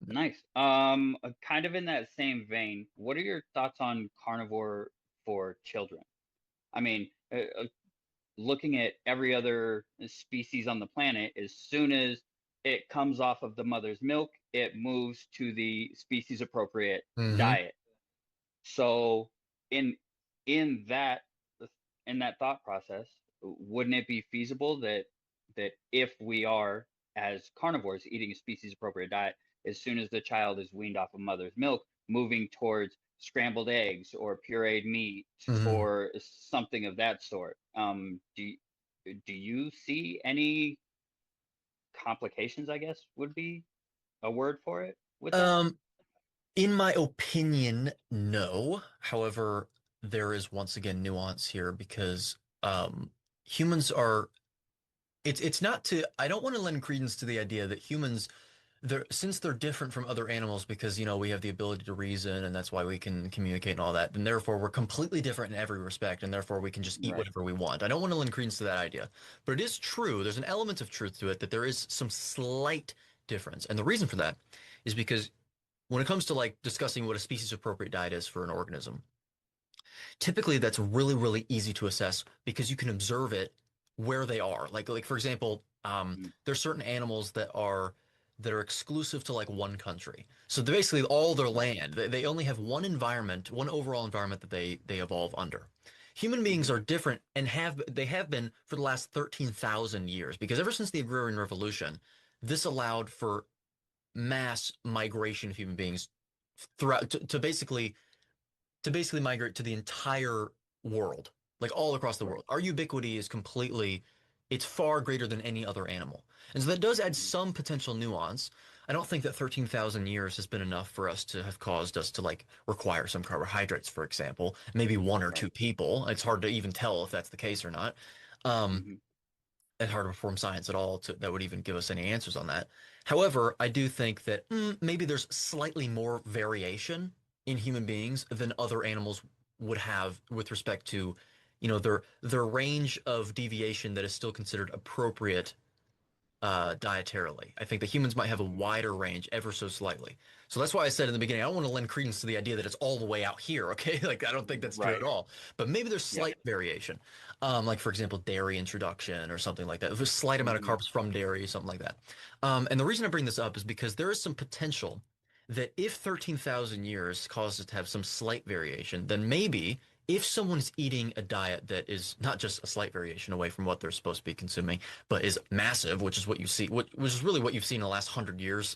Nice. Kind of in that same vein, what are your thoughts on carnivore for children? I mean, looking at every other species on the planet, as soon as it comes off of the mother's milk, it moves to the species appropriate Hmm. diet. So in in that in that thought process, wouldn't it be feasible that if we are as carnivores eating a species appropriate diet, as soon as the child is weaned off of mother's milk, moving towards scrambled eggs or pureed meat Hmm. or something of that sort? Do you see any complications, I guess would be a word for it with that? Um, in my opinion, no. However, there is once again nuance here because humans are it's not to I don't want to lend credence to the idea that humans they're since they're different from other animals because we have the ability to reason and that's why we can communicate and all that, and therefore we're completely different in every respect, and therefore we can just eat Right. whatever we want. I don't want to lend credence to that idea, but it is true. There's an element of truth to it that there is some slight difference, and the reason for that is because when it comes to like discussing what a species appropriate diet is for an organism, typically that's really, really easy to assess because you can observe it where they are. Like for example, Mm. there's certain animals that are exclusive to like one country. So they're basically all their Right. land. They only have one environment, one overall environment that they evolve under. Human beings Hmm. are different and have been for the last 13,000 years because ever since the Agrarian Revolution, this allowed for mass migration of human beings throughout to basically migrate to the entire world, like all across the Right. world. Our ubiquity is completely, it's far greater than any other animal. And so that does add Mhm. some potential nuance. I don't think that 13,000 years has been enough for us to have caused us to like require some carbohydrates, for example. Maybe one or two Right. people. It's hard to even tell if that's the case or not. Um, Hmm. it's hard to perform science at all that would even give us any answers on that. However, I do think that maybe there's slightly more variation in human beings than other animals would have with respect to, their range of deviation that is still considered appropriate dietarily. I think that humans might have a Hmm. wider range ever so slightly. So that's why I said in the beginning, I don't want to lend credence to the idea that it's all the way out here, okay? Like, I don't think that's true at Right. all. But maybe there's Yeah. slight variation. Like, for example, dairy introduction or something like that. There's a slight amount of Hmm. carbs from dairy, something like that. And the reason I bring this up is because there is some potential that if 13,000 years causes us to have some slight variation, then maybe if someone's eating a diet that is not just a slight variation away from what they're supposed to be consuming, but is massive, which is what you see, which is really what you've seen in the last 100 years.